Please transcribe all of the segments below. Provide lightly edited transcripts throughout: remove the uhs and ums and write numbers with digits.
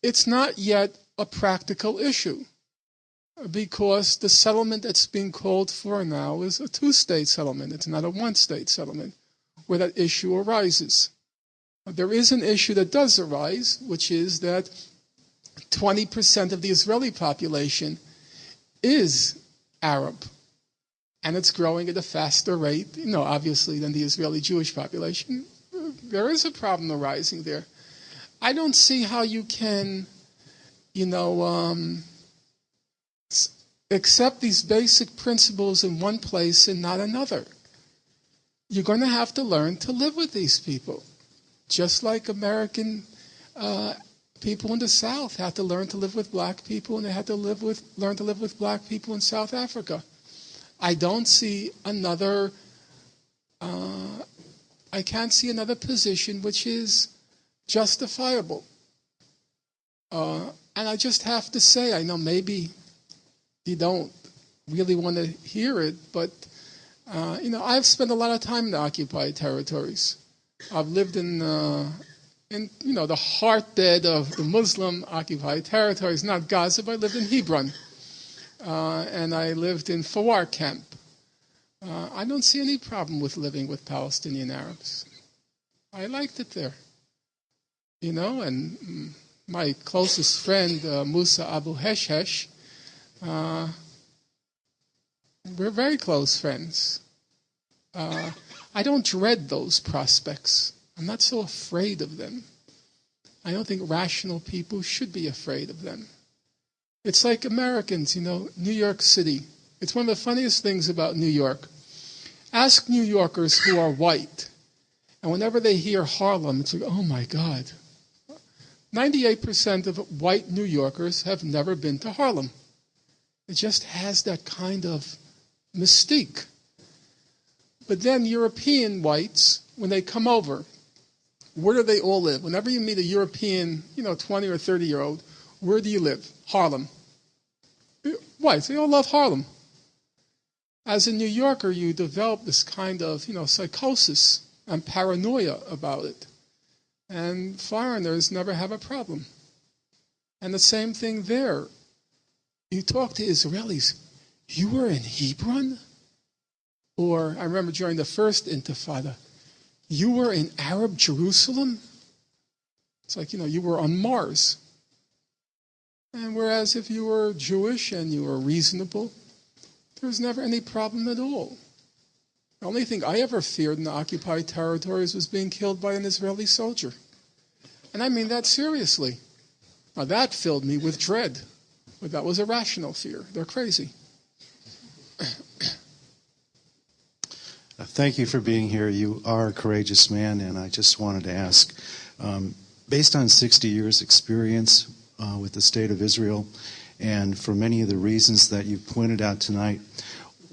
it's not yet a practical issue because the settlement that's being called for now is a two-state settlement. It's not a one-state settlement where that issue arises. But there is an issue that does arise, which is that 20% of the Israeli population is Arab. And it's growing at a faster rate, obviously, than the Israeli Jewish population. There is a problem arising there. I don't see how you can, accept these basic principles in one place and not another. You're going to have to learn to live with these people, just like American people in the South had to learn to live with black people, and they had to learn to live with black people in South Africa. I don't see another. I can't see another position which is justifiable. And I just have to say, I know maybe you don't really want to hear it, but I've spent a lot of time in the occupied territories. I've lived in the heartbed of the Muslim occupied territories, not Gaza, but I lived in Hebron. And I lived in Fawar camp. I don't see any problem with living with Palestinian Arabs. I liked it there. And my closest friend, Musa Abu Heshesh, we're very close friends. I don't dread those prospects. I'm not so afraid of them. I don't think rational people should be afraid of them. It's like Americans, New York City. It's one of the funniest things about New York. Ask New Yorkers who are white, and whenever they hear Harlem, it's like, oh my God. 98% of white New Yorkers have never been to Harlem. It just has that kind of mystique. But then European whites, when they come over, where do they all live? Whenever you meet a European, 20 or 30-year-old, where do you live? Harlem. Whites, they all love Harlem. As a New Yorker, you develop this kind of, psychosis and paranoia about it. And foreigners never have a problem. And the same thing there. You talk to Israelis, you were in Hebron? Or I remember during the first Intifada, you were in Arab Jerusalem? It's like, you were on Mars. And whereas if you were Jewish and you were reasonable, there was never any problem at all. The only thing I ever feared in the occupied territories was being killed by an Israeli soldier. And I mean that seriously. Now that filled me with dread. But that was a rational fear. They're crazy. Thank you for being here. You are a courageous man, and I just wanted to ask, based on 60 years' experience with the State of Israel, and for many of the reasons that you've pointed out tonight,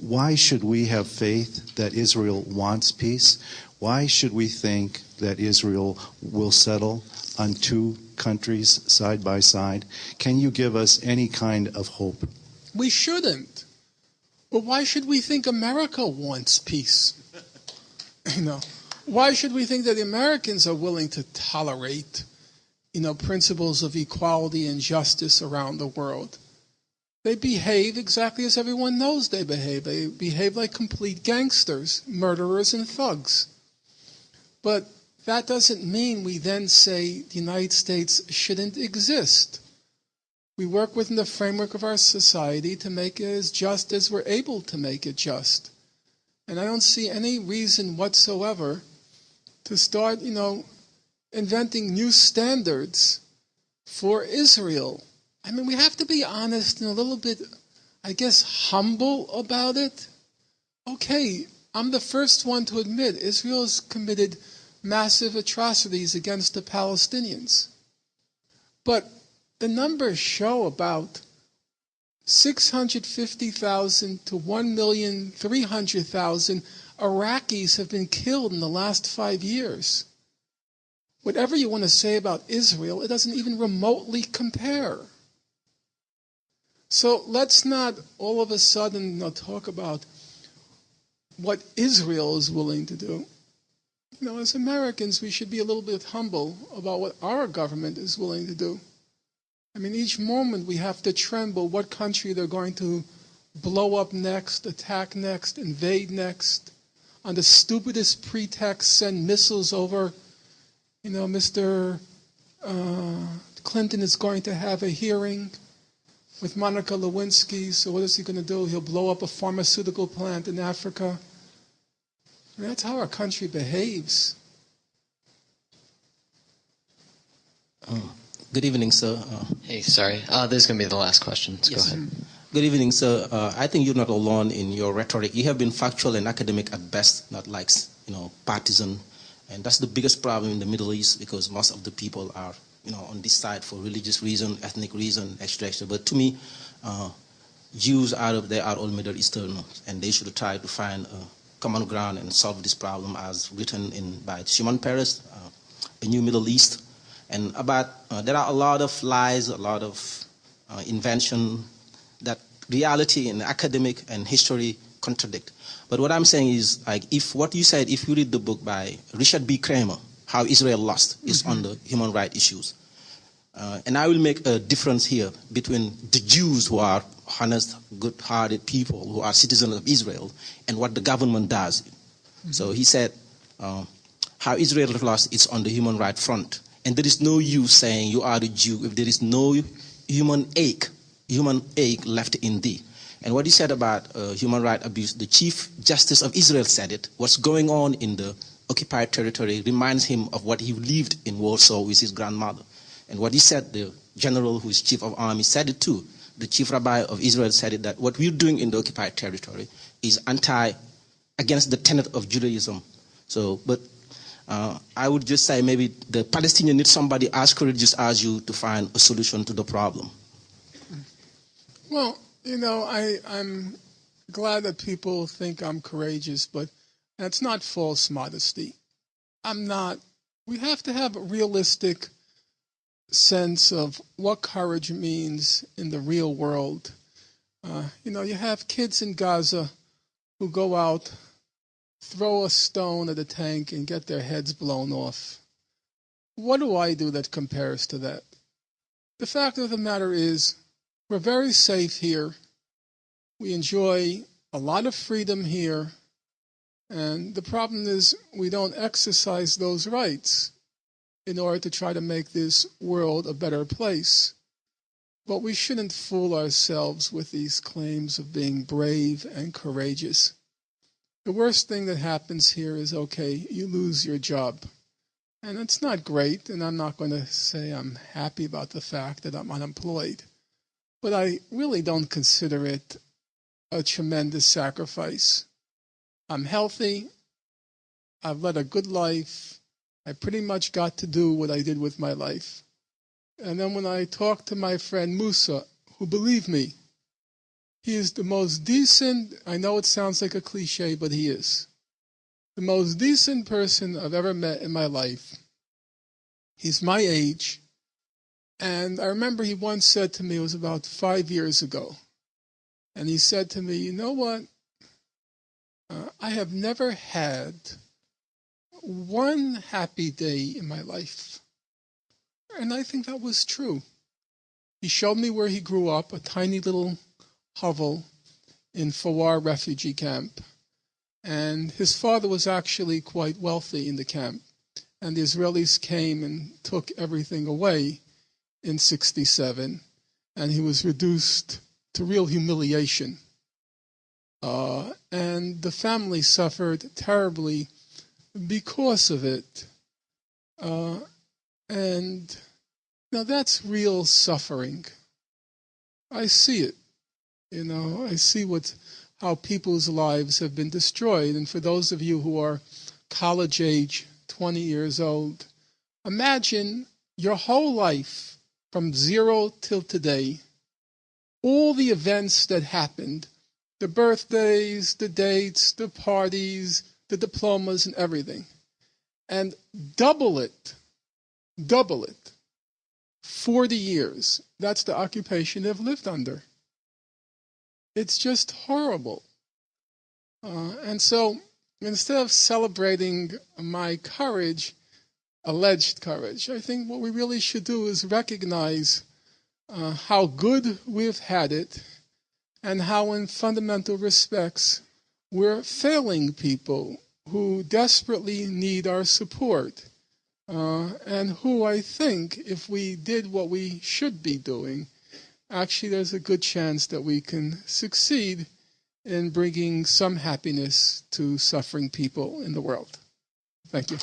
why should we have faith that Israel wants peace? Why should we think that Israel will settle on two countries side by side? Can you give us any kind of hope? We shouldn't. But why should we think America wants peace? Why should we think that the Americans are willing to tolerate, principles of equality and justice around the world? They behave exactly as everyone knows they behave. They behave like complete gangsters, murderers, and thugs. But that doesn't mean we then say the United States shouldn't exist. We work within the framework of our society to make it as just as we're able to make it just. And I don't see any reason whatsoever to start, inventing new standards for Israel. I mean, we have to be honest and a little bit, I guess, humble about it. Okay, I'm the first one to admit Israel's committed massive atrocities against the Palestinians. But the numbers show about 650,000 to 1,300,000 Iraqis have been killed in the last 5 years. Whatever you want to say about Israel, it doesn't even remotely compare. So let's not all of a sudden talk about what Israel is willing to do. As Americans, we should be a little bit humble about what our government is willing to do. I mean, each moment we have to tremble what country they're going to blow up next, attack next, invade next, on the stupidest pretext, send missiles over. You know, Mr. Clinton is going to have a hearing with Monica Lewinsky. So what is he going to do? He'll blow up a pharmaceutical plant in Africa. I mean, that's how our country behaves. Good evening, sir. Hey, sorry. This is going to be the last question. So Yes. go ahead. Good evening, sir. I think you're not alone in your rhetoric. You have been factual and academic at best, not like, partisan. And that's the biggest problem in the Middle East, because most of the people are, on this side for religious reason, ethnic reason, etc. But to me, Jews they are all Middle Easterners, and they should try to find a common ground and solve this problem, as written by Shimon Peres, A New Middle East. And there are a lot of lies, a lot of invention that reality and academic and history contradict. But what I'm saying is, like, if you read the book by Richard B. Kramer, How Israel Lost, is on the human rights issues. And I will make a difference here between the Jews, who are honest, good-hearted people, who are citizens of Israel, and what the government does. So he said, how Israel lost is on the human rights front. And there is no use saying you are a Jew if there is no human ache left in thee. And what he said about human rights abuse, the Chief Justice of Israel said it. What's going on in the occupied territory reminds him of what he lived in Warsaw with his grandmother. And what he said, the general who is chief of army said it too. The chief rabbi of Israel said it, that what we're doing in the occupied territory is against the tenet of Judaism. So, but I would just say maybe the Palestinians need somebody as courageous as you to find a solution to the problem. Well, I'm glad that people think I'm courageous, but that's not false modesty. I'm not. We have to have a realistic sense of what courage means in the real world. You have kids in Gaza who go out, throw a stone at a tank, and get their heads blown off. What do I do that compares to that? The fact of the matter is, we're very safe here. We enjoy a lot of freedom here. And the problem is we don't exercise those rights in order to try to make this world a better place. But we shouldn't fool ourselves with these claims of being brave and courageous. The worst thing that happens here is, okay, you lose your job. And it's not great, and I'm not going to say I'm happy about the fact that I'm unemployed. But I really don't consider it a tremendous sacrifice. I'm healthy. I've led a good life. I pretty much got to do what I did with my life. And then when I talked to my friend Musa, who, believe me, he is the most decent, I know it sounds like a cliche, but he is. The most decent person I've ever met in my life. He's my age. And I remember he once said to me, it was about 5 years ago, and he said to me, you know what? I have never had one happy day in my life. And I think that was true. He showed me where he grew up, a tiny little hovel in Fawar refugee camp. And his father was actually quite wealthy in the camp. And the Israelis came and took everything away in 1967. And he was reduced to real humiliation. And the family suffered terribly because of it. And now that's real suffering. I see it. I see how people's lives have been destroyed. And for those of you who are college age, 20 years old, imagine your whole life from zero till today, all the events that happened, the birthdays, the dates, the parties, the diplomas, and everything. And double it, 40 years. That's the occupation they've lived under. It's just horrible. And so instead of celebrating my courage, alleged courage, I think what we really should do is recognize how good we've had it, and how in fundamental respects we're failing people who desperately need our support, and who I think if we did what we should be doing, actually there's a good chance that we can succeed in bringing some happiness to suffering people in the world. Thank you.